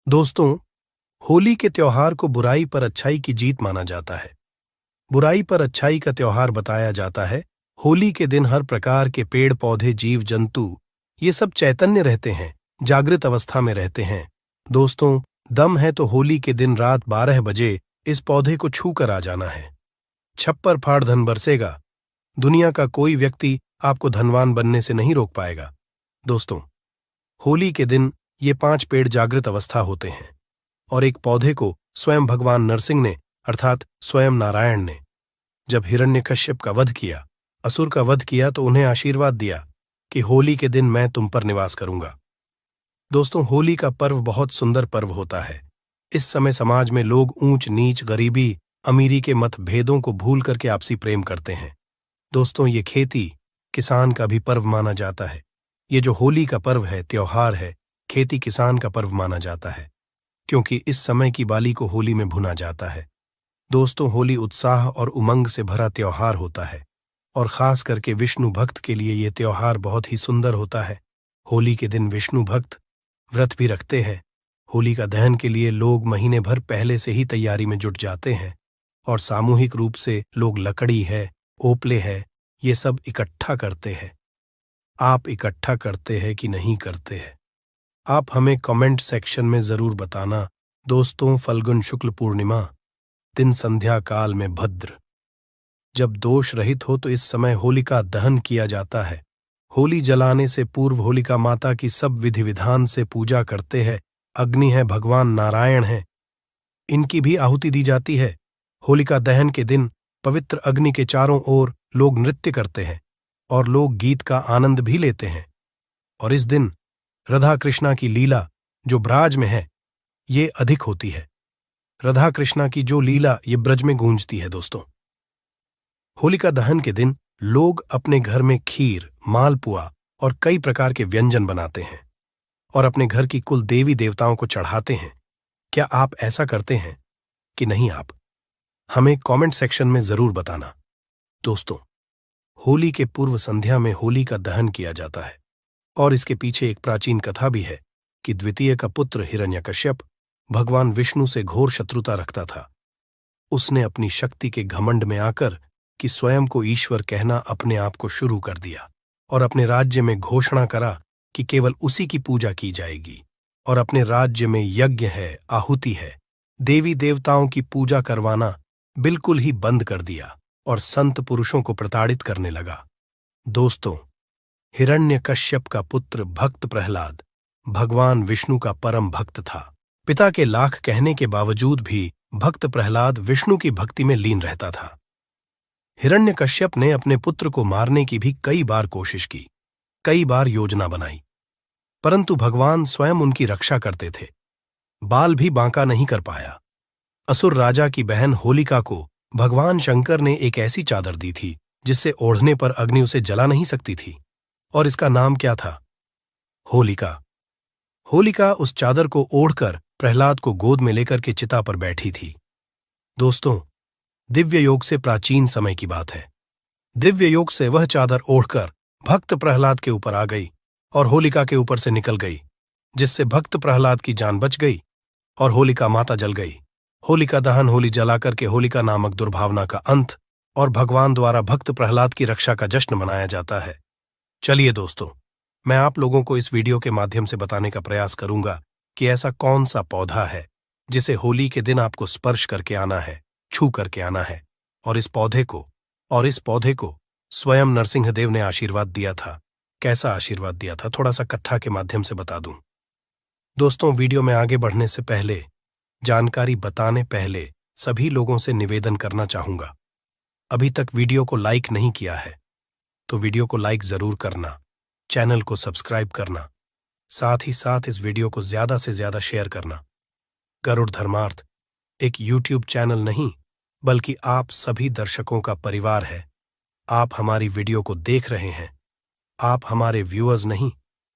दोस्तों, होली के त्योहार को बुराई पर अच्छाई की जीत माना जाता है। बुराई पर अच्छाई का त्योहार बताया जाता है। होली के दिन हर प्रकार के पेड़ पौधे जीव जंतु ये सब चैतन्य रहते हैं, जागृत अवस्था में रहते हैं। दोस्तों, दम है तो होली के दिन रात 12 बजे इस पौधे को छू कर आ जाना है। छप्पर फाड़ धन बरसेगा। दुनिया का कोई व्यक्ति आपको धनवान बनने से नहीं रोक पाएगा। दोस्तों, होली के दिन ये 5 पेड़ जागृत अवस्था होते हैं और एक पौधे को स्वयं भगवान नरसिंह ने अर्थात स्वयं नारायण ने जब हिरण्यकश्यप का वध किया, असुर का वध किया, तो उन्हें आशीर्वाद दिया कि होली के दिन मैं तुम पर निवास करूंगा। दोस्तों, होली का पर्व बहुत सुंदर पर्व होता है। इस समय समाज में लोग ऊंच नीच, गरीबी अमीरी के मतभेदों को भूल करके आपसी प्रेम करते हैं। दोस्तों, ये खेती किसान का भी पर्व माना जाता है। ये जो होली का पर्व है, त्योहार है, खेती किसान का पर्व माना जाता है, क्योंकि इस समय की बाली को होली में भुना जाता है। दोस्तों, होली उत्साह और उमंग से भरा त्योहार होता है और खास करके विष्णु भक्त के लिए ये त्योहार बहुत ही सुंदर होता है। होली के दिन विष्णु भक्त व्रत भी रखते हैं। होली का दहन के लिए लोग महीने भर पहले से ही तैयारी में जुट जाते हैं और सामूहिक रूप से लोग लकड़ी है, ओपले है, ये सब इकट्ठा करते हैं। आप इकट्ठा करते हैं कि नहीं करते हैं? आप हमें कमेंट सेक्शन में जरूर बताना। दोस्तों, फल्गुन शुक्ल पूर्णिमा, दिन संध्या काल में भद्र, जब दोष रहित हो तो इस समय होलिका दहन किया जाता है। होली जलाने से पूर्व होलिका माता की सब विधि विधान से पूजा करते हैं। अग्नि है, भगवान नारायण हैं, इनकी भी आहुति दी जाती है। होलिका दहन के दिन पवित्र अग्नि के चारों ओर लोग नृत्य करते हैं और लोग गीत का आनंद भी लेते हैं। और इस दिन राधा कृष्णा की लीला जो ब्राज में है ये अधिक होती है। राधा कृष्णा की जो लीला ये ब्रज में गूंजती है। दोस्तों, होलिका दहन के दिन लोग अपने घर में खीर, मालपुआ और कई प्रकार के व्यंजन बनाते हैं और अपने घर की कुल देवी देवताओं को चढ़ाते हैं। क्या आप ऐसा करते हैं कि नहीं? आप हमें कमेंट सेक्शन में जरूर बताना। दोस्तों, होली के पूर्व संध्या में होली का दहन किया जाता है और इसके पीछे एक प्राचीन कथा भी है कि द्वितीय का पुत्र हिरण्यकश्यप भगवान विष्णु से घोर शत्रुता रखता था। उसने अपनी शक्ति के घमंड में आकर कि स्वयं को ईश्वर कहना अपने आप को शुरू कर दिया और अपने राज्य में घोषणा करा कि केवल उसी की पूजा की जाएगी और अपने राज्य में यज्ञ है, आहुति है, देवी देवताओं की पूजा करवाना बिल्कुल ही बंद कर दिया और संत पुरुषों को प्रताड़ित करने लगा। दोस्तों, हिरण्यकश्यप का पुत्र भक्त प्रहलाद भगवान विष्णु का परम भक्त था। पिता के लाख कहने के बावजूद भी भक्त प्रहलाद विष्णु की भक्ति में लीन रहता था। हिरण्यकश्यप ने अपने पुत्र को मारने की भी कई बार कोशिश की, कई बार योजना बनाई, परंतु भगवान स्वयं उनकी रक्षा करते थे। बाल भी बांका नहीं कर पाया। असुर राजा की बहन होलिका को भगवान शंकर ने एक ऐसी चादर दी थी जिससे ओढ़ने पर अग्नि उसे जला नहीं सकती थी और इसका नाम क्या था? होलिका। होलिका उस चादर को ओढ़कर प्रहलाद को गोद में लेकर के चिता पर बैठी थी। दोस्तों, दिव्य योग से प्राचीन समय की बात है। दिव्य योग से वह चादर ओढ़कर भक्त प्रहलाद के ऊपर आ गई और होलिका के ऊपर से निकल गई, जिससे भक्त प्रहलाद की जान बच गई और होलिका माता जल गई। होलिका दहन, होली जलाकर के होलिका नामक दुर्भावना का अंत और भगवान द्वारा भक्त प्रहलाद की रक्षा का जश्न मनाया जाता है। चलिए दोस्तों, मैं आप लोगों को इस वीडियो के माध्यम से बताने का प्रयास करूंगा कि ऐसा कौन सा पौधा है जिसे होली के दिन आपको स्पर्श करके आना है, छू करके आना है और इस पौधे को स्वयं नरसिंहदेव ने आशीर्वाद दिया था। कैसा आशीर्वाद दिया था, थोड़ा सा कथा के माध्यम से बता दूं। दोस्तों, वीडियो में आगे बढ़ने से पहले, जानकारी बताने पहले सभी लोगों से निवेदन करना चाहूंगा। अभी तक वीडियो को लाइक नहीं किया है तो वीडियो को लाइक जरूर करना, चैनल को सब्सक्राइब करना, साथ ही साथ इस वीडियो को ज्यादा से ज्यादा शेयर करना। गरुड़ धर्मार्थ एक यूट्यूब चैनल नहीं बल्कि आप सभी दर्शकों का परिवार है। आप हमारी वीडियो को देख रहे हैं। आप हमारे व्यूअर्स नहीं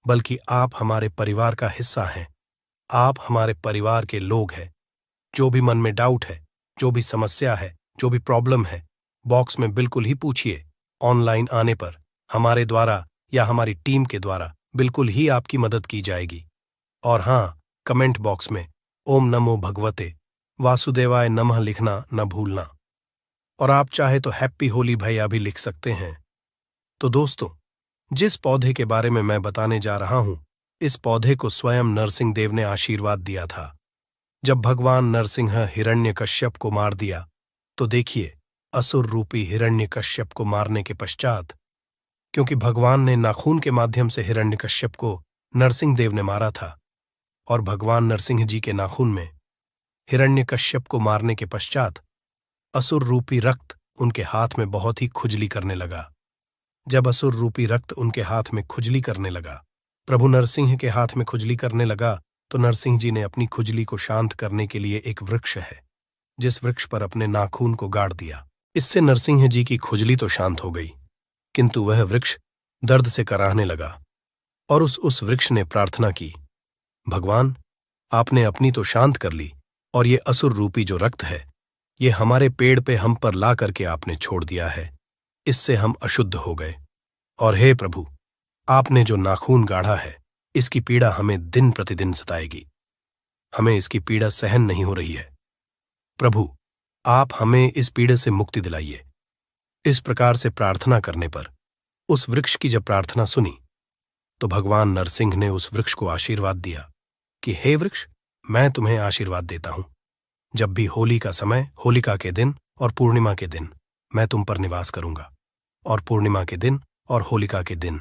बल्कि आप हमारे परिवार का हिस्सा हैं। आप हमारे परिवार के लोग हैं। जो भी मन में डाउट है, जो भी समस्या है, जो भी प्रॉब्लम है, बॉक्स में बिल्कुल ही पूछिए। ऑनलाइन आने पर हमारे द्वारा या हमारी टीम के द्वारा बिल्कुल ही आपकी मदद की जाएगी। और हाँ, कमेंट बॉक्स में ओम नमो भगवते वासुदेवाय नमः लिखना न भूलना। और आप चाहे तो हैप्पी होली भैया भी लिख सकते हैं। तो दोस्तों, जिस पौधे के बारे में मैं बताने जा रहा हूं, इस पौधे को स्वयं नरसिंह देव ने आशीर्वाद दिया था। जब भगवान नरसिंह हिरण्यकश्यप को मार दिया, तो देखिए, असुर रूपी हिरण्यकश्यप को मारने के पश्चात, क्योंकि भगवान ने नाखून के माध्यम से हिरण्यकश्यप को नरसिंह देव ने मारा था, और भगवान नरसिंह जी के नाखून में हिरण्यकश्यप को मारने के पश्चात असुर रूपी रक्त उनके हाथ में बहुत ही खुजली करने लगा। जब असुर रूपी रक्त उनके हाथ में खुजली करने लगा, प्रभु नरसिंह के हाथ में खुजली करने लगा, तो नरसिंह जी ने अपनी खुजली को शांत करने के लिए एक वृक्ष है, जिस वृक्ष पर अपने नाखून को गाड़ दिया। इससे नरसिंह जी की खुजली तो शांत हो गई, किंतु वह वृक्ष दर्द से कराहने लगा, और उस वृक्ष ने प्रार्थना की, भगवान, आपने अपनी तो शांत कर ली, और ये असुर रूपी जो रक्त है, ये हमारे पेड़ पे हम पर ला करके आपने छोड़ दिया है, इससे हम अशुद्ध हो गए। और हे प्रभु, आपने जो नाखून गाढ़ा है, इसकी पीड़ा हमें दिन प्रतिदिन सताएगी, हमें इसकी पीड़ा सहन नहीं हो रही है। प्रभु, आप हमें इस पीड़े से मुक्ति दिलाइए। इस प्रकार से प्रार्थना करने पर उस वृक्ष की जब प्रार्थना सुनी, तो भगवान नरसिंह ने उस वृक्ष को आशीर्वाद दिया कि हे वृक्ष, मैं तुम्हें आशीर्वाद देता हूं, जब भी होली का समय, होलिका के दिन और पूर्णिमा के दिन मैं तुम पर निवास करूंगा, और पूर्णिमा के दिन और होलिका के दिन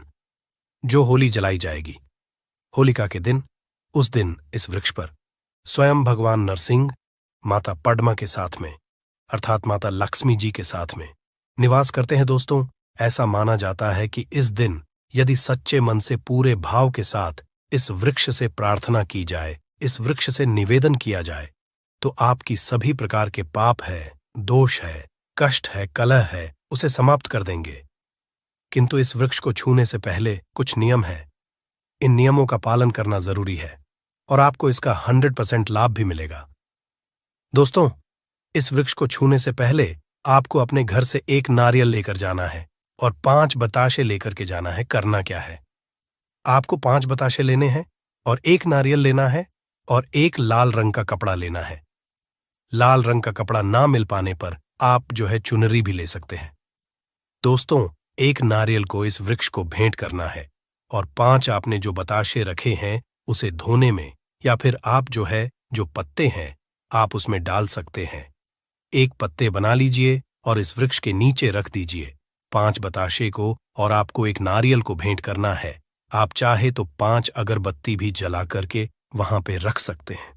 जो होली जलाई जाएगी, होलिका के दिन, उस दिन इस वृक्ष पर स्वयं भगवान नरसिंह माता पद्मा के साथ में, अर्थात माता लक्ष्मी जी के साथ में निवास करते हैं। दोस्तों, ऐसा माना जाता है कि इस दिन यदि सच्चे मन से पूरे भाव के साथ इस वृक्ष से प्रार्थना की जाए, इस वृक्ष से निवेदन किया जाए, तो आपकी सभी प्रकार के पाप है, दोष है, कष्ट है, कलह है, उसे समाप्त कर देंगे। किंतु इस वृक्ष को छूने से पहले कुछ नियम है। इन नियमों का पालन करना जरूरी है, और आपको इसका 100% लाभ भी मिलेगा। दोस्तों, इस वृक्ष को छूने से पहले आपको अपने घर से एक नारियल लेकर जाना है और 5 बताशे लेकर के जाना है। करना क्या है, आपको 5 बताशे लेने हैं और एक नारियल लेना है और एक लाल रंग का कपड़ा लेना है। लाल रंग का कपड़ा ना मिल पाने पर आप जो है चुनरी भी ले सकते हैं। दोस्तों, एक नारियल को इस वृक्ष को भेंट करना है, और 5 आपने जो बताशे रखे हैं उसे धोने में, या फिर आप जो है जो पत्ते हैं आप उसमें डाल सकते हैं। एक पत्ते बना लीजिए और इस वृक्ष के नीचे रख दीजिए 5 बताशे को, और आपको एक नारियल को भेंट करना है। आप चाहे तो 5 अगरबत्ती भी जला करके वहां पे रख सकते हैं,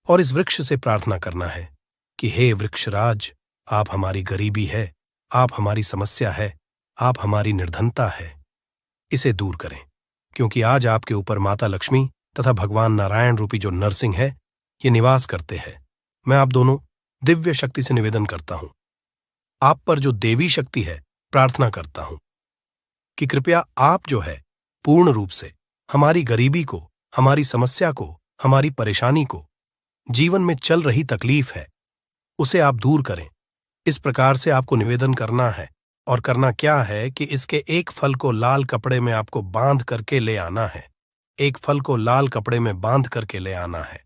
और इस वृक्ष से प्रार्थना करना है कि हे वृक्षराज, आप हमारी गरीबी है, आप हमारी समस्या है, आप हमारी निर्धनता है, इसे दूर करें, क्योंकि आज आपके ऊपर माता लक्ष्मी तथा भगवान नारायण रूपी जो नरसिंह है, ये निवास करते हैं। मैं आप दोनों दिव्य शक्ति से निवेदन करता हूं, आप पर जो देवी शक्ति है, प्रार्थना करता हूं कि कृपया आप जो है पूर्ण रूप से हमारी गरीबी को, हमारी समस्या को, हमारी परेशानी को, जीवन में चल रही तकलीफ है, उसे आप दूर करें। इस प्रकार से आपको निवेदन करना है, और करना क्या है कि इसके एक फल को लाल कपड़े में आपको बांध करके ले आना है। एक फल को लाल कपड़े में बांध करके ले आना है,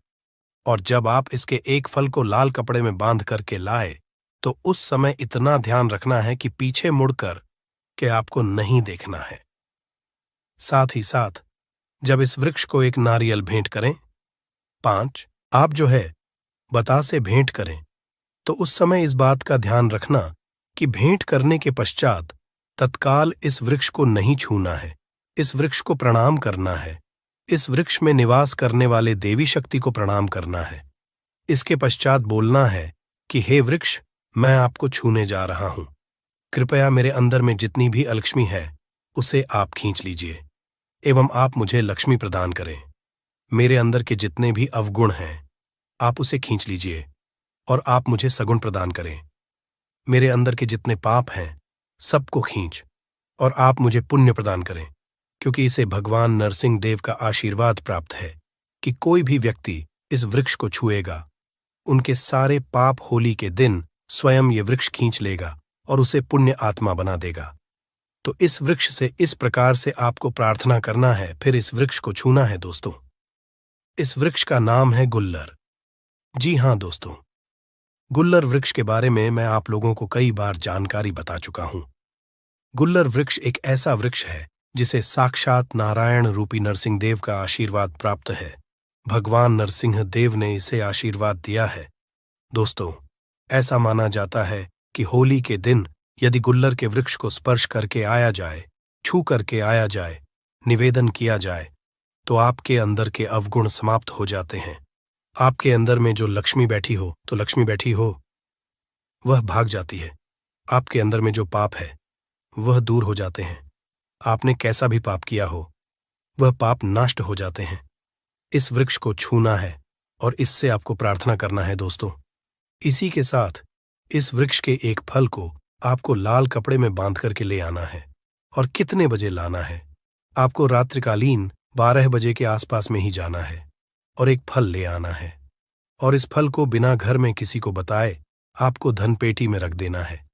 और जब आप इसके एक फल को लाल कपड़े में बांध करके लाए, तो उस समय इतना ध्यान रखना है कि पीछे मुड़कर के आपको नहीं देखना है। साथ ही साथ जब इस वृक्ष को एक नारियल भेंट करें, 5 आप जो है बतासे भेंट करें, तो उस समय इस बात का ध्यान रखना कि भेंट करने के पश्चात तत्काल इस वृक्ष को नहीं छूना है, इस वृक्ष को प्रणाम करना है, इस वृक्ष में निवास करने वाले देवी शक्ति को प्रणाम करना है। इसके पश्चात बोलना है कि हे वृक्ष, मैं आपको छूने जा रहा हूं, कृपया मेरे अंदर में जितनी भी अलक्ष्मी है उसे आप खींच लीजिए, एवं आप मुझे लक्ष्मी प्रदान करें। मेरे अंदर के जितने भी अवगुण हैं आप उसे खींच लीजिए, और आप मुझे सगुण प्रदान करें। मेरे अंदर के जितने पाप हैं सबको खींच, और आप मुझे पुण्य प्रदान करें, क्योंकि इसे भगवान नरसिंह देव का आशीर्वाद प्राप्त है कि कोई भी व्यक्ति इस वृक्ष को छुएगा, उनके सारे पाप होली के दिन स्वयं ये वृक्ष खींच लेगा और उसे पुण्य आत्मा बना देगा। तो इस वृक्ष से इस प्रकार से आपको प्रार्थना करना है, फिर इस वृक्ष को छूना है। दोस्तों, इस वृक्ष का नाम है गुल्लर। जी हाँ दोस्तों, गुल्लर वृक्ष के बारे में मैं आप लोगों को कई बार जानकारी बता चुका हूँ। गुल्लर वृक्ष एक ऐसा वृक्ष है जिसे साक्षात नारायण रूपी नरसिंह देव का आशीर्वाद प्राप्त है। भगवान नरसिंह देव ने इसे आशीर्वाद दिया है। दोस्तों, ऐसा माना जाता है कि होली के दिन यदि गुल्लर के वृक्ष को स्पर्श करके आया जाए, छू करके आया जाए, निवेदन किया जाए, तो आपके अंदर के अवगुण समाप्त हो जाते हैं। आपके अंदर में जो लक्ष्मी बैठी हो, तो लक्ष्मी बैठी हो, वह भाग जाती है। आपके अंदर में जो पाप है, वह दूर हो जाते हैं। आपने कैसा भी पाप किया हो, वह पाप नष्ट हो जाते हैं। इस वृक्ष को छूना है और इससे आपको प्रार्थना करना है दोस्तों। इसी के साथ इस वृक्ष के एक फल को आपको लाल कपड़े में बांध करके ले आना है। और कितने बजे लाना है? आपको रात्रिकालीन 12 बजे के आसपास में ही जाना है और एक फल ले आना है। और इस फल को बिना घर में किसी को बताए आपको धन पेटी में रख देना है।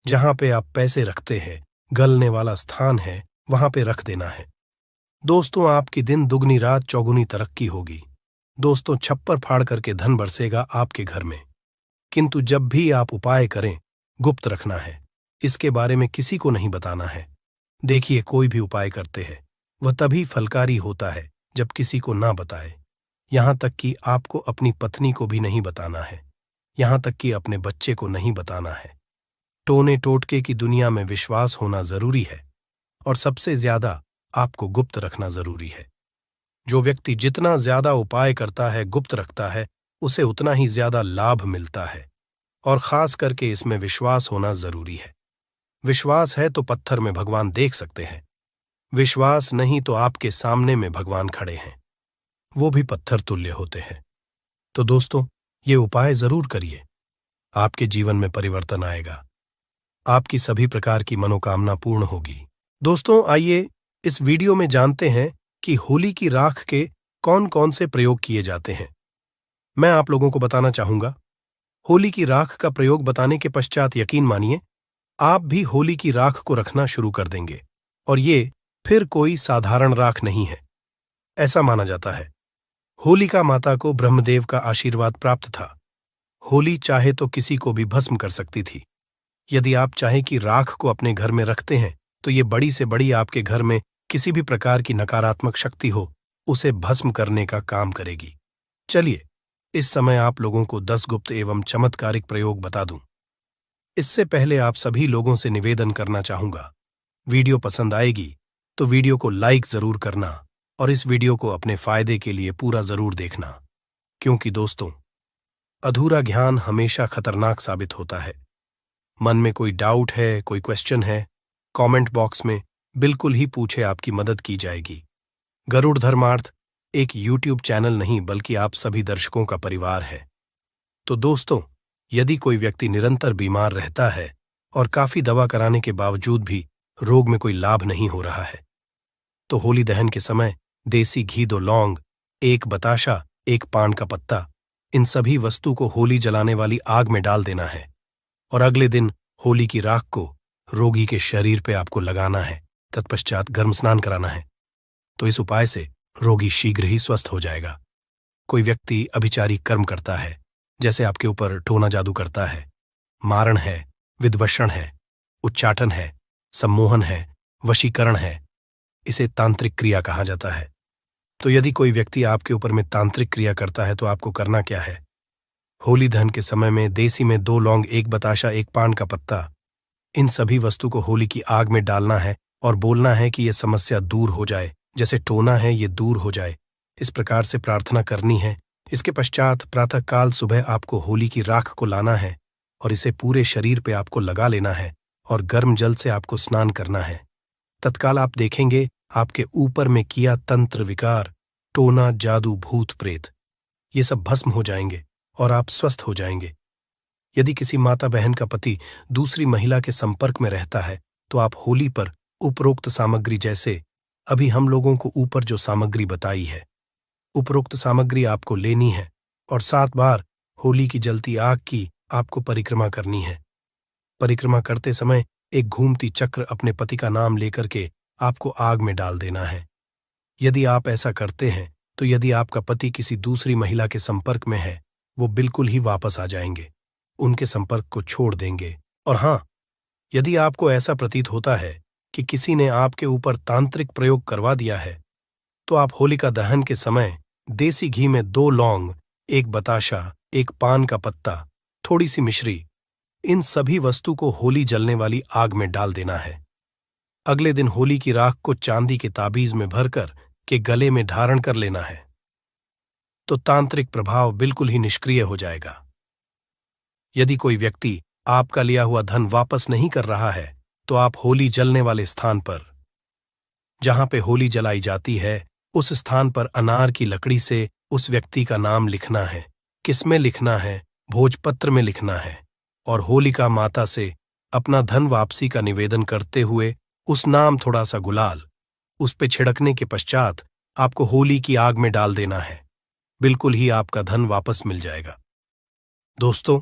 जहां पे आप पैसे रखते हैं, गलने वाला स्थान है, वहां पे रख देना है। दोस्तों, आपकी दिन दुगनी रात चौगुनी तरक्की होगी। दोस्तों, छप्पर फाड़ करके धन बरसेगा आपके घर में। किंतु जब भी आप उपाय करें, गुप्त रखना है। इसके बारे में किसी को नहीं बताना है। देखिए, कोई भी उपाय करते हैं, वह तभी फलकारी होता है जब किसी को ना बताए। यहां तक कि आपको अपनी पत्नी को भी नहीं बताना है। यहां तक कि अपने बच्चे को नहीं बताना है। टोने टोटके की दुनिया में विश्वास होना जरूरी है और सबसे ज्यादा आपको गुप्त रखना जरूरी है। जो व्यक्ति जितना ज्यादा उपाय करता है, गुप्त रखता है, उसे उतना ही ज्यादा लाभ मिलता है। और खास करके इसमें विश्वास होना जरूरी है। विश्वास है तो पत्थर में भगवान देख सकते हैं। विश्वास नहीं तो आपके सामने में भगवान खड़े हैं, वो भी पत्थर तुल्य होते हैं। तो दोस्तों, ये उपाय जरूर करिए। आपके जीवन में परिवर्तन आएगा। आपकी सभी प्रकार की मनोकामना पूर्ण होगी। दोस्तों, आइए इस वीडियो में जानते हैं कि होली की राख के कौन कौन से प्रयोग किए जाते हैं। मैं आप लोगों को बताना चाहूंगा। होली की राख का प्रयोग बताने के पश्चात यकीन मानिए, आप भी होली की राख को रखना शुरू कर देंगे। और ये फिर कोई साधारण राख नहीं है। ऐसा माना जाता है, होलिका माता को ब्रह्मदेव का आशीर्वाद प्राप्त था। होली चाहे तो किसी को भी भस्म कर सकती थी। यदि आप चाहें कि राख को अपने घर में रखते हैं, तो ये बड़ी से बड़ी आपके घर में किसी भी प्रकार की नकारात्मक शक्ति हो, उसे भस्म करने का काम करेगी। चलिए, इस समय आप लोगों को 10 गुप्त एवं चमत्कारिक प्रयोग बता दूं। इससे पहले आप सभी लोगों से निवेदन करना चाहूंगा, वीडियो पसंद आएगी तो वीडियो को लाइक जरूर करना और इस वीडियो को अपने फायदे के लिए पूरा जरूर देखना। क्योंकि दोस्तों, अधूरा ज्ञान हमेशा खतरनाक साबित होता है। मन में कोई डाउट है, कोई क्वेश्चन है, कमेंट बॉक्स में बिल्कुल ही पूछे, आपकी मदद की जाएगी। गरुड़ धर्मार्थ एक यूट्यूब चैनल नहीं बल्कि आप सभी दर्शकों का परिवार है। तो दोस्तों, यदि कोई व्यक्ति निरंतर बीमार रहता है और काफी दवा कराने के बावजूद भी रोग में कोई लाभ नहीं हो रहा है, तो होली दहन के समय देसी घी, 2 लौंग, 1 बताशा, 1 पान का पत्ता, इन सभी वस्तु को होली जलाने वाली आग में डाल देना है। और अगले दिन होली की राख को रोगी के शरीर पे आपको लगाना है। तत्पश्चात गर्म स्नान कराना है। तो इस उपाय से रोगी शीघ्र ही स्वस्थ हो जाएगा। कोई व्यक्ति अभिचारी कर्म करता है, जैसे आपके ऊपर टोना जादू करता है, मारण है, विद्वषण है, उच्चाटन है, सम्मोहन है, वशीकरण है, इसे तांत्रिक क्रिया कहा जाता है। तो यदि कोई व्यक्ति आपके ऊपर में तांत्रिक क्रिया करता है, तो आपको करना क्या है? होली दहन के समय में देसी में 2 लौंग, 1 बताशा, 1 पान का पत्ता, इन सभी वस्तु को होली की आग में डालना है और बोलना है कि यह समस्या दूर हो जाए, जैसे टोना है ये दूर हो जाए। इस प्रकार से प्रार्थना करनी है। इसके पश्चात प्रातःकाल सुबह आपको होली की राख को लाना है और इसे पूरे शरीर पे आपको लगा लेना है और गर्म जल से आपको स्नान करना है। तत्काल आप देखेंगे आपके ऊपर में किया तंत्र विकार, टोना, जादू, भूत प्रेत, ये सब भस्म हो जाएंगे और आप स्वस्थ हो जाएंगे। यदि किसी माता बहन का पति दूसरी महिला के संपर्क में रहता है, तो आप होली पर उपरोक्त सामग्री, जैसे अभी हम लोगों को ऊपर जो सामग्री बताई है, उपरोक्त सामग्री आपको लेनी है और 7 बार होली की जलती आग की आपको परिक्रमा करनी है। परिक्रमा करते समय एक घूमती चक्र अपने पति का नाम लेकर के आपको आग में डाल देना है। यदि आप ऐसा करते हैं, तो यदि आपका पति किसी दूसरी महिला के संपर्क में है, वो बिल्कुल ही वापस आ जाएंगे, उनके संपर्क को छोड़ देंगे। और हाँ, यदि आपको ऐसा प्रतीत होता है कि किसी ने आपके ऊपर तांत्रिक प्रयोग करवा दिया है, तो आप होलिका दहन के समय देसी घी में 2 लौंग, 1 बताशा, 1 पान का पत्ता, थोड़ी सी मिश्री, इन सभी वस्तु को होली जलने वाली आग में डाल देना है। अगले दिन होली की राख को चांदी के ताबीज में भरकर के गले में धारण कर लेना है, तो तांत्रिक प्रभाव बिल्कुल ही निष्क्रिय हो जाएगा। यदि कोई व्यक्ति आपका लिया हुआ धन वापस नहीं कर रहा है, तो आप होली जलने वाले स्थान पर, जहां पे होली जलाई जाती है, उस स्थान पर अनार की लकड़ी से उस व्यक्ति का नाम लिखना है। किसमें लिखना है? भोजपत्र में लिखना है। और होलिका माता से अपना धन वापसी का निवेदन करते हुए उस नाम थोड़ा सा गुलाल उस पे छिड़कने के पश्चात आपको होली की आग में डाल देना है। बिल्कुल ही आपका धन वापस मिल जाएगा। दोस्तों,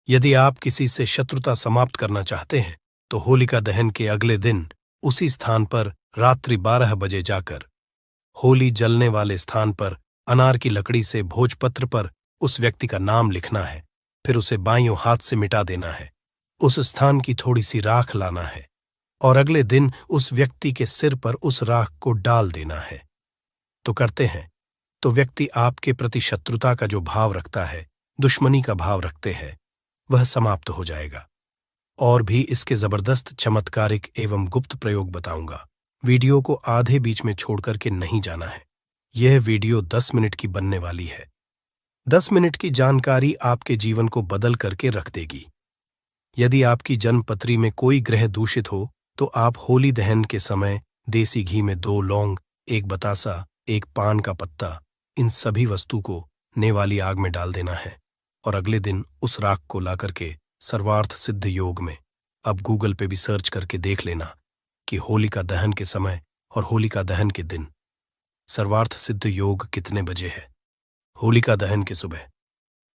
यदि आप किसी से शत्रुता समाप्त करना चाहते हैं, तो होलिका दहन के अगले दिन उसी स्थान पर रात्रि 12 बजे जाकर होली जलने वाले स्थान पर अनार की लकड़ी से भोजपत्र पर उस व्यक्ति का नाम लिखना है। फिर उसे बाइयों हाथ से मिटा देना है। उस स्थान की थोड़ी सी राख लाना है और अगले दिन उस व्यक्ति के सिर पर उस राख को डाल देना है। तो करते हैं तो व्यक्ति आपके प्रति शत्रुता का जो भाव रखता है, दुश्मनी का भाव रखते हैं, वह समाप्त हो जाएगा। और भी इसके जबरदस्त चमत्कारिक एवं गुप्त प्रयोग बताऊंगा। वीडियो को आधे बीच में छोड़कर के नहीं जाना है। यह वीडियो 10 मिनट की बनने वाली है। 10 मिनट की जानकारी आपके जीवन को बदल करके रख देगी। यदि आपकी जन्मपत्री में कोई ग्रह दूषित हो, तो आप होली दहन के समय देसी घी में 2 लौंग, 1 बतासा, 1 पान का पत्ता, इन सभी वस्तु को नेवाली आग में डाल देना है और अगले दिन उस राख को ला करके सर्वार्थ सिद्ध योग में, अब गूगल पे भी सर्च करके देख लेना कि होलिका दहन के समय और होलिका दहन के दिन सर्वार्थ सिद्ध योग कितने बजे है। होलिका दहन की सुबह,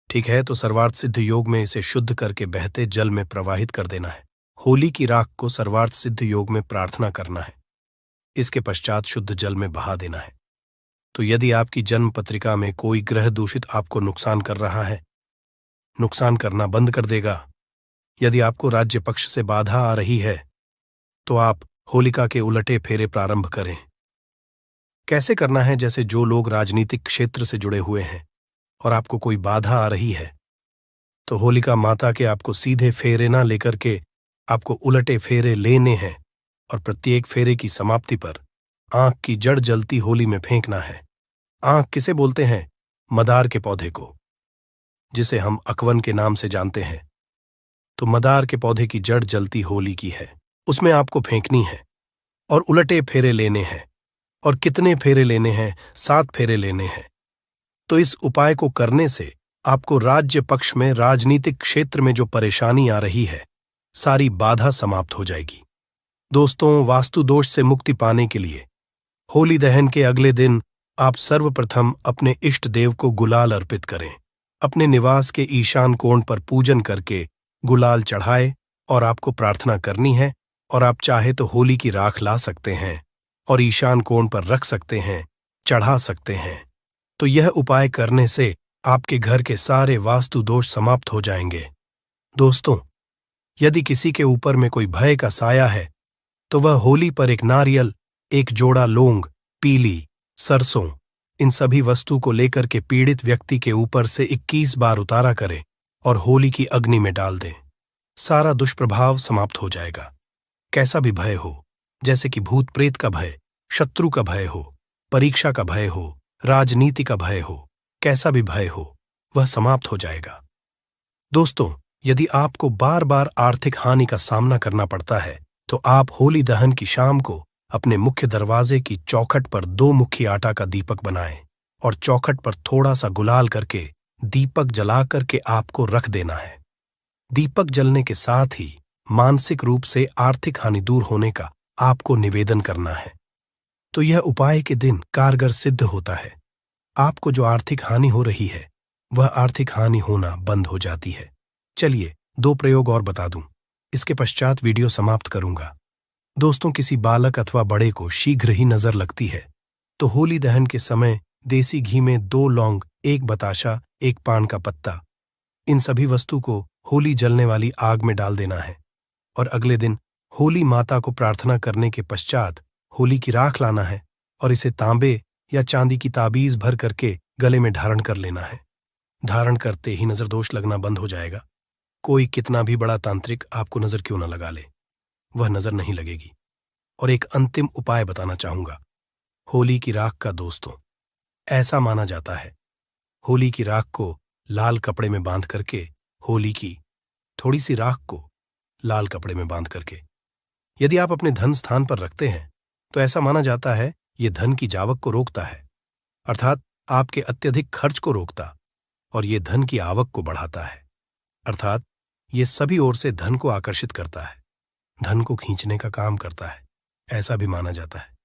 ठीक है। तो सर्वार्थ सिद्ध योग में इसे शुद्ध करके बहते जल में प्रवाहित कर देना है। होली की राख को सर्वार्थ सिद्ध योग में प्रार्थना करना है। इसके पश्चात शुद्ध जल में बहा देना है। तो यदि आपकी जन्म पत्रिका में कोई ग्रह दूषित आपको नुकसान कर रहा है, नुकसान करना बंद कर देगा। यदि आपको राज्य पक्ष से बाधा आ रही है, तो आप होलिका के उलटे फेरे प्रारंभ करें। कैसे करना है? जैसे जो लोग राजनीतिक क्षेत्र से जुड़े हुए हैं और आपको कोई बाधा आ रही है, तो होलिका माता के आपको सीधे फेरे ना लेकर के आपको उलटे फेरे लेने हैं और प्रत्येक फेरे की समाप्ति पर आंख की जड़ जलती होली में फेंकना है। आंख किसे बोलते हैं? मदार के पौधे को, जिसे हम अकवन के नाम से जानते हैं। तो मदार के पौधे की जड़ जलती होली की है, उसमें आपको फेंकनी है और उलटे फेरे लेने हैं। और कितने फेरे लेने हैं? 7 फेरे लेने हैं। तो इस उपाय को करने से आपको राज्य पक्ष में, राजनीतिक क्षेत्र में जो परेशानी आ रही है, सारी बाधा समाप्त हो जाएगी। दोस्तों, वास्तु दोष से मुक्ति पाने के लिए होली दहन के अगले दिन आप सर्वप्रथम अपने इष्ट देव को गुलाल अर्पित करें। अपने निवास के ईशान कोण पर पूजन करके गुलाल चढ़ाए और आपको प्रार्थना करनी है। और आप चाहे तो होली की राख ला सकते हैं और ईशान कोण पर रख सकते हैं, चढ़ा सकते हैं। तो यह उपाय करने से आपके घर के सारे वास्तु दोष समाप्त हो जाएंगे। दोस्तों, यदि किसी के ऊपर में कोई भय का साया है, तो वह होली पर एक नारियल, 1 जोड़ा लौंग, पीली, सरसों, इन सभी वस्तु को लेकर के पीड़ित व्यक्ति के ऊपर से 21 बार उतारा करें और होली की अग्नि में डाल दें। सारा दुष्प्रभाव समाप्त हो जाएगा। कैसा भी भय हो, जैसे कि भूत प्रेत का भय, शत्रु का भय हो, परीक्षा का भय हो, राजनीति का भय हो, कैसा भी भय हो, वह समाप्त हो जाएगा। दोस्तों, यदि आपको बार बार आर्थिक हानि का सामना करना पड़ता है, तो आप होली दहन की शाम को अपने मुख्य दरवाजे की चौखट पर 2 मुट्ठी आटा का दीपक बनाएं और चौखट पर थोड़ा सा गुलाल करके दीपक जला करके आपको रख देना है। दीपक जलने के साथ ही मानसिक रूप से आर्थिक हानि दूर होने का आपको निवेदन करना है। तो यह उपाय के दिन कारगर सिद्ध होता है। आपको जो आर्थिक हानि हो रही है, वह आर्थिक हानि होना बंद हो जाती है। चलिए 2 प्रयोग और बता दूं, इसके पश्चात वीडियो समाप्त करूंगा। दोस्तों, किसी बालक अथवा बड़े को शीघ्र ही नजर लगती है, तो होली दहन के समय देसी घी में 2 लौंग, 1 बताशा, 1 पान का पत्ता इन सभी वस्तु को होली जलने वाली आग में डाल देना है और अगले दिन होली माता को प्रार्थना करने के पश्चात होली की राख लाना है और इसे तांबे या चांदी की ताबीज भर करके गले में धारण कर लेना है। धारण करते ही नजर दोष लगना बंद हो जाएगा। कोई कितना भी बड़ा तांत्रिक आपको नजर क्यों न लगा ले, वह नजर नहीं लगेगी। और एक अंतिम उपाय बताना चाहूंगा। होली की राख का दोस्तों, ऐसा माना जाता है होली की राख को लाल कपड़े में बांध करके, होली की थोड़ी सी राख को लाल कपड़े में बांध करके यदि आप अपने धन स्थान पर रखते हैं तो ऐसा माना जाता है ये धन की जावक को रोकता है, अर्थात आपके अत्यधिक खर्च को रोकता, और ये धन की आवक को बढ़ाता है, अर्थात ये सभी ओर से धन को आकर्षित करता है, धन को खींचने का काम करता है, ऐसा भी माना जाता है।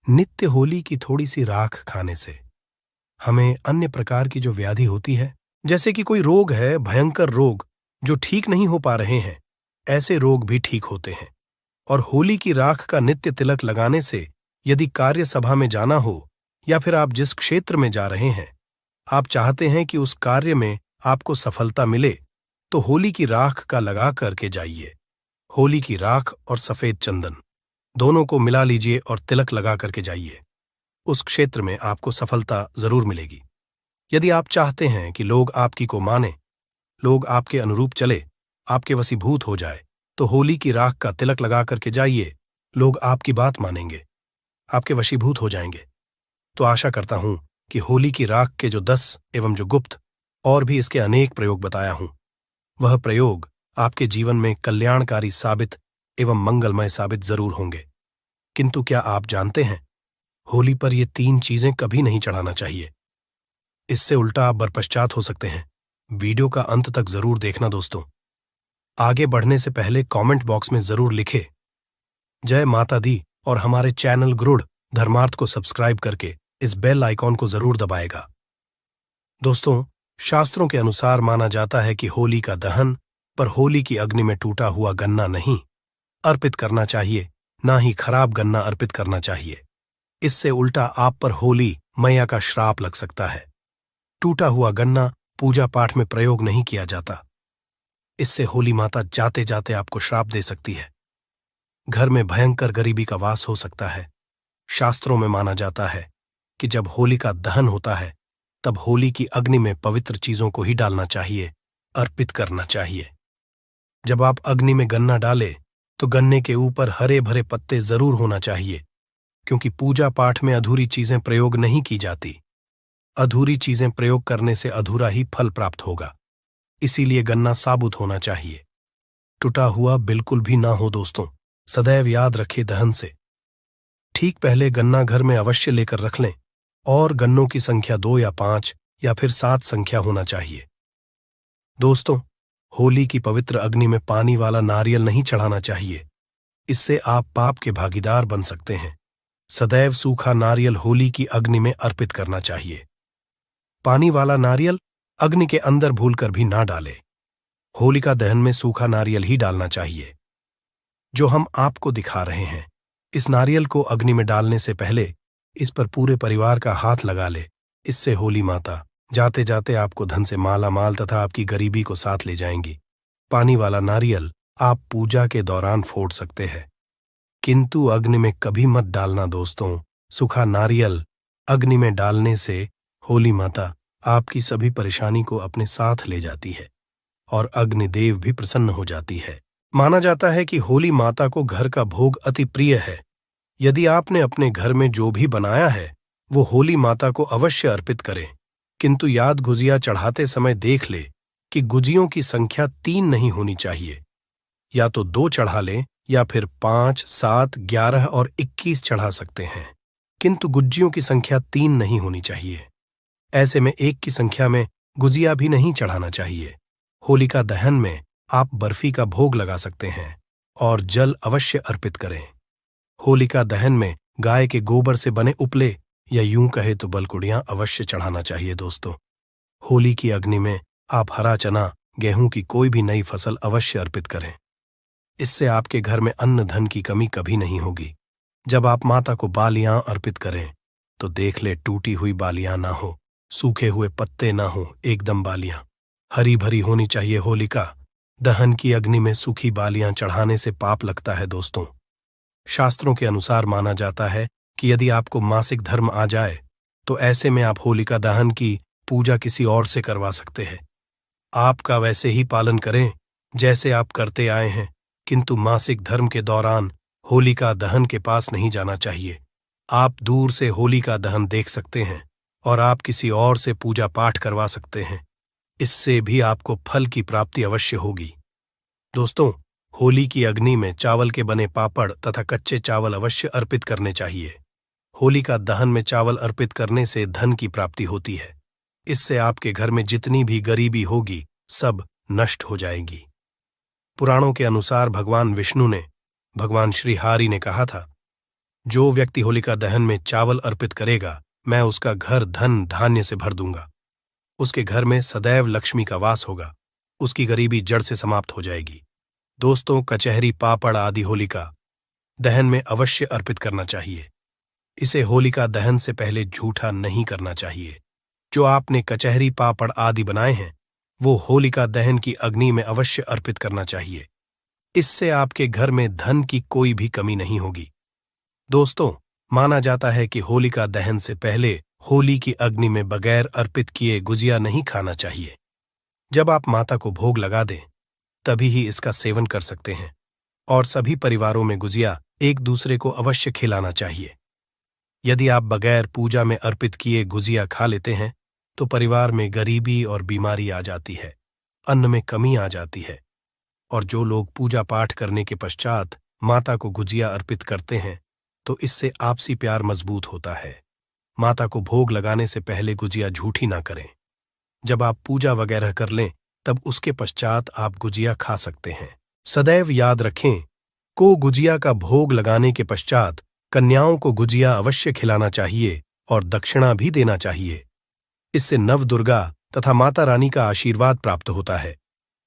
नित्य होली की थोड़ी सी राख खाने से हमें अन्य प्रकार की जो व्याधि होती है, जैसे कि कोई रोग है, भयंकर रोग जो ठीक नहीं हो पा रहे हैं, ऐसे रोग भी ठीक होते हैं। और होली की राख का नित्य तिलक लगाने से यदि कार्य सभा में जाना हो या फिर आप जिस क्षेत्र में जा रहे हैं, आप चाहते हैं कि उस कार्य में आपको सफलता मिले, तो होली की राख का लगा करके जाइए। होली की राख और सफेद चंदन दोनों को मिला लीजिए और तिलक लगा करके जाइए। उस क्षेत्र में आपको सफलता जरूर मिलेगी। यदि आप चाहते हैं कि लोग आपकी को माने, लोग आपके अनुरूप चले, आपके वशीभूत हो जाए, तो होली की राख का तिलक लगा करके जाइए। लोग आपकी बात मानेंगे, आपके वशीभूत हो जाएंगे। तो आशा करता हूं कि होली की राख के जो 10 एवं जो गुप्त और भी इसके अनेक प्रयोग बताया हूं, वह प्रयोग आपके जीवन में कल्याणकारी साबित एवं मंगलमय साबित जरूर होंगे। किंतु क्या आप जानते हैं, होली पर ये 3 चीजें कभी नहीं चढ़ाना चाहिए। इससे उल्टा आप बरपश्चात हो सकते हैं। वीडियो का अंत तक जरूर देखना दोस्तों। आगे बढ़ने से पहले कमेंट बॉक्स में जरूर लिखे जय माता दी और हमारे चैनल गुरुड़ धर्मार्थ को सब्सक्राइब करके इस बेल आइकॉन को जरूर दबाएगा। दोस्तों, शास्त्रों के अनुसार माना जाता है कि होली का दहन पर होली की अग्नि में टूटा हुआ गन्ना नहीं अर्पित करना चाहिए, ना ही खराब गन्ना अर्पित करना चाहिए। इससे उल्टा आप पर होली मैया का श्राप लग सकता है। टूटा हुआ गन्ना पूजा पाठ में प्रयोग नहीं किया जाता। इससे होली माता जाते जाते आपको श्राप दे सकती है। घर में भयंकर गरीबी का वास हो सकता है। शास्त्रों में माना जाता है कि जब होली का दहन होता है तब होली की अग्नि में पवित्र चीजों को ही डालना चाहिए, अर्पित करना चाहिए। जब आप अग्नि में गन्ना डालें तो गन्ने के ऊपर हरे भरे पत्ते जरूर होना चाहिए, क्योंकि पूजा पाठ में अधूरी चीजें प्रयोग नहीं की जाती। अधूरी चीजें प्रयोग करने से अधूरा ही फल प्राप्त होगा। इसीलिए गन्ना साबुत होना चाहिए, टूटा हुआ बिल्कुल भी ना हो दोस्तों। सदैव याद रखें दहन से ठीक पहले गन्ना घर में अवश्य लेकर रख लें, और गन्नों की संख्या 2 या 5 या फिर 7 संख्या होना चाहिए। दोस्तों, होली की पवित्र अग्नि में पानी वाला नारियल नहीं चढ़ाना चाहिए। इससे आप पाप के भागीदार बन सकते हैं। सदैव सूखा नारियल होली की अग्नि में अर्पित करना चाहिए। पानी वाला नारियल अग्नि के अंदर भूलकर भी ना डालें। होलिका दहन में सूखा नारियल ही डालना चाहिए। जो हम आपको दिखा रहे हैं, इस नारियल को अग्नि में डालने से पहले इस पर पूरे परिवार का हाथ लगा ले। इससे होली माता जाते जाते आपको धन से माला माल तथा आपकी गरीबी को साथ ले जाएंगी। पानी वाला नारियल आप पूजा के दौरान फोड़ सकते हैं, किंतु अग्नि में कभी मत डालना दोस्तों। सूखा नारियल अग्नि में डालने से होली माता आपकी सभी परेशानी को अपने साथ ले जाती है और अग्निदेव भी प्रसन्न हो जाती है। माना जाता है कि होली माता को घर का भोग अति प्रिय है। यदि आपने अपने घर में जो भी बनाया है वो होली माता को अवश्य अर्पित करें, किंतु याद गुजिया चढ़ाते समय देख ले कि गुजियों की संख्या 3 नहीं होनी चाहिए। या तो 2 चढ़ा लें या फिर 5, 7, 11 और 21 चढ़ा सकते हैं, किंतु गुज्जियों की संख्या 3 नहीं होनी चाहिए। ऐसे में 1 की संख्या में गुजिया भी नहीं चढ़ाना चाहिए। होलिका दहन में आप बर्फी का भोग लगा सकते हैं और जल अवश्य अर्पित करें। होलिका दहन में गाय के गोबर से बने उपले या यूं कहे तो बलकुड़ियां अवश्य चढ़ाना चाहिए दोस्तों। होली की अग्नि में आप हरा चना, गेहूं की कोई भी नई फसल अवश्य अर्पित करें। इससे आपके घर में अन्न धन की कमी कभी नहीं होगी। जब आप माता को बालियां अर्पित करें तो देख ले टूटी हुई बालियां ना हो, सूखे हुए पत्ते ना हो, एकदम बालियां। हरी भरी होनी चाहिए होलिका। दहन की अग्नि में सूखी बालियां चढ़ाने से पाप लगता है दोस्तों। शास्त्रों के अनुसार माना जाता है कि यदि आपको मासिक धर्म आ जाए तो ऐसे में आप होलिका दहन की पूजा किसी और से करवा सकते हैं। आपका वैसे ही पालन करें जैसे आप करते आए हैं, किंतु मासिक धर्म के दौरान होलिका दहन के पास नहीं जाना चाहिए। आप दूर से होलिका दहन देख सकते हैं और आप किसी और से पूजा पाठ करवा सकते हैं। इससे भी आपको फल की प्राप्ति अवश्य होगी। दोस्तों, होली की अग्नि में चावल के बने पापड़ तथा कच्चे चावल अवश्य अर्पित करने चाहिए। होलिका दहन में चावल अर्पित करने से धन की प्राप्ति होती है। इससे आपके घर में जितनी भी गरीबी होगी सब नष्ट हो जाएगी। पुराणों के अनुसार भगवान विष्णु ने भगवान श्री हरि ने कहा था, जो व्यक्ति होलिका दहन में चावल अर्पित करेगा मैं उसका घर धन धान्य से भर दूंगा। उसके घर में सदैव लक्ष्मी का वास होगा। उसकी गरीबी जड़ से समाप्त हो जाएगी। दोस्तों, कचहरी पापड़ आदि होलिका दहन में अवश्य अर्पित करना चाहिए। इसे होलिका दहन से पहले झूठा नहीं करना चाहिए। जो आपने कचहरी पापड़ आदि बनाए हैं वो होलिका दहन की अग्नि में अवश्य अर्पित करना चाहिए। इससे आपके घर में धन की कोई भी कमी नहीं होगी। दोस्तों, माना जाता है कि होलिका दहन से पहले होली की अग्नि में बगैर अर्पित किए गुजिया नहीं खाना चाहिए। जब आप माता को भोग लगा दें तभी ही इसका सेवन कर सकते हैं और सभी परिवारों में गुजिया एक दूसरे को अवश्य खिलाना चाहिए। यदि आप बगैर पूजा में अर्पित किए गुजिया खा लेते हैं तो परिवार में गरीबी और बीमारी आ जाती है, अन्न में कमी आ जाती है। और जो लोग पूजा पाठ करने के पश्चात माता को गुजिया अर्पित करते हैं तो इससे आपसी प्यार मजबूत होता है। माता को भोग लगाने से पहले गुजिया झूठी ना करें। जब आप पूजा वगैरह कर लें तब उसके पश्चात आप गुजिया खा सकते हैं। सदैव याद रखें, को गुजिया का भोग लगाने के पश्चात कन्याओं को गुजिया अवश्य खिलाना चाहिए और दक्षिणा भी देना चाहिए। इससे नव दुर्गा तथा माता रानी का आशीर्वाद प्राप्त होता है।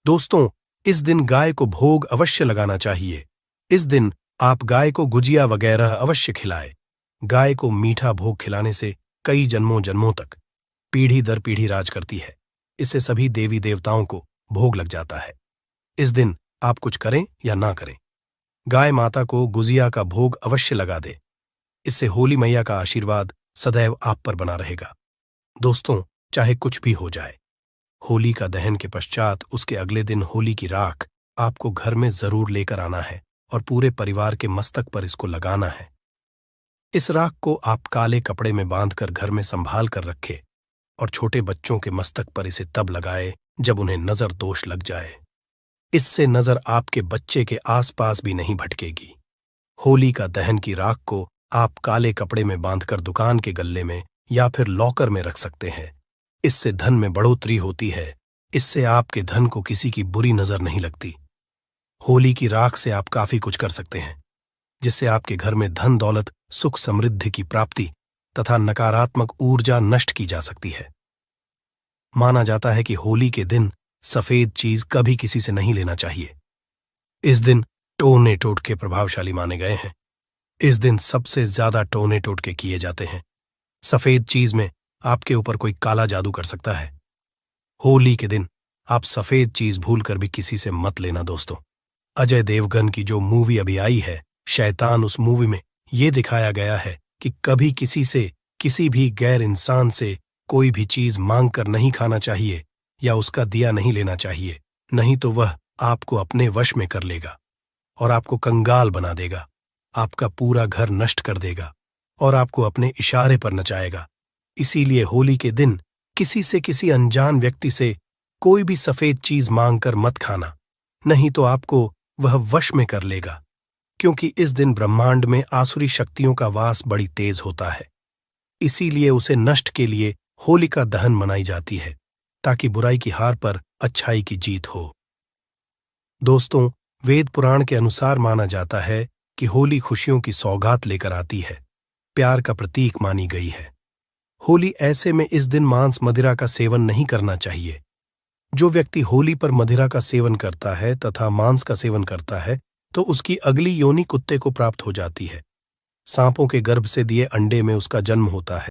दोस्तों, इस दिन गाय को भोग अवश्य लगाना चाहिए। इस दिन आप गाय को गुजिया वगैरह अवश्य खिलाएं। गाय को मीठा भोग खिलाने से कई जन्मों जन्मों तक पीढ़ी दर पीढ़ी राज करती है। इससे सभी देवी देवताओं को भोग लग जाता है। इस दिन आप कुछ करें या ना करें, गाय माता को गुजिया का भोग अवश्य लगा दे। इससे होली मैया का आशीर्वाद सदैव आप पर बना रहेगा। दोस्तों, चाहे कुछ भी हो जाए, होली का दहन के पश्चात उसके अगले दिन होली की राख आपको घर में जरूर लेकर आना है और पूरे परिवार के मस्तक पर इसको लगाना है। इस राख को आप काले कपड़े में बांधकर घर में संभाल कर रखे और छोटे बच्चों के मस्तक पर इसे तब लगाए जब उन्हें नजर दोष लग जाए। इससे नजर आपके बच्चे के आसपास भी नहीं भटकेगी। होली का दहन की राख को आप काले कपड़े में बांधकर दुकान के गल्ले में या फिर लॉकर में रख सकते हैं। इससे धन में बढ़ोतरी होती है। इससे आपके धन को किसी की बुरी नजर नहीं लगती। होली की राख से आप काफी कुछ कर सकते हैं, जिससे आपके घर में धन दौलत सुख समृद्धि की प्राप्ति तथा नकारात्मक ऊर्जा नष्ट की जा सकती है। माना जाता है कि होली के दिन सफेद चीज कभी किसी से नहीं लेना चाहिए। इस दिन टोने टोटके प्रभावशाली माने गए हैं। इस दिन सबसे ज्यादा टोने टोटके किए जाते हैं। सफेद चीज में आपके ऊपर कोई काला जादू कर सकता है। होली के दिन आप सफेद चीज भूलकर भी किसी से मत लेना। दोस्तों, अजय देवगन की जो मूवी अभी आई है शैतान, उस मूवी में ये दिखाया गया है कि कभी किसी से, किसी भी गैर इंसान से कोई भी चीज मांग कर नहीं खाना चाहिए या उसका दिया नहीं लेना चाहिए, नहीं तो वह आपको अपने वश में कर लेगा और आपको कंगाल बना देगा, आपका पूरा घर नष्ट कर देगा और आपको अपने इशारे पर नचाएगा। इसीलिए होली के दिन किसी से, किसी अनजान व्यक्ति से कोई भी सफेद चीज मांगकर मत खाना, नहीं तो आपको वह वश में कर लेगा। क्योंकि इस दिन ब्रह्मांड में आसुरी शक्तियों का वास बड़ी तेज होता है। इसीलिए उसे नष्ट के लिए होलिका दहन मनाई जाती है, ताकि बुराई की हार पर अच्छाई की जीत हो। दोस्तों, वेद पुराण के अनुसार माना जाता है कि होली खुशियों की सौगात लेकर आती है, प्यार का प्रतीक मानी गई है। होली ऐसे में इस दिन मांस मदिरा का सेवन नहीं करना चाहिए। जो व्यक्ति होली पर मदिरा का सेवन करता है तथा मांस का सेवन करता है तो उसकी अगली योनि कुत्ते को प्राप्त हो जाती है। सांपों के गर्भ से दिए अंडे में उसका जन्म होता है।